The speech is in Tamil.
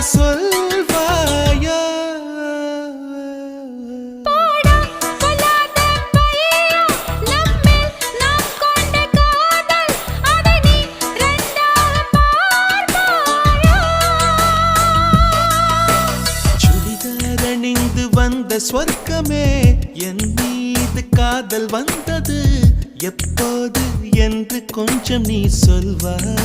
சொல்வாயா? சுடிதார் அணிந்து வந்த சொர்க்கமே, என் மீது காதல் வந்தது எப்போது என்று கொஞ்சம் நீ சொல்வாயா?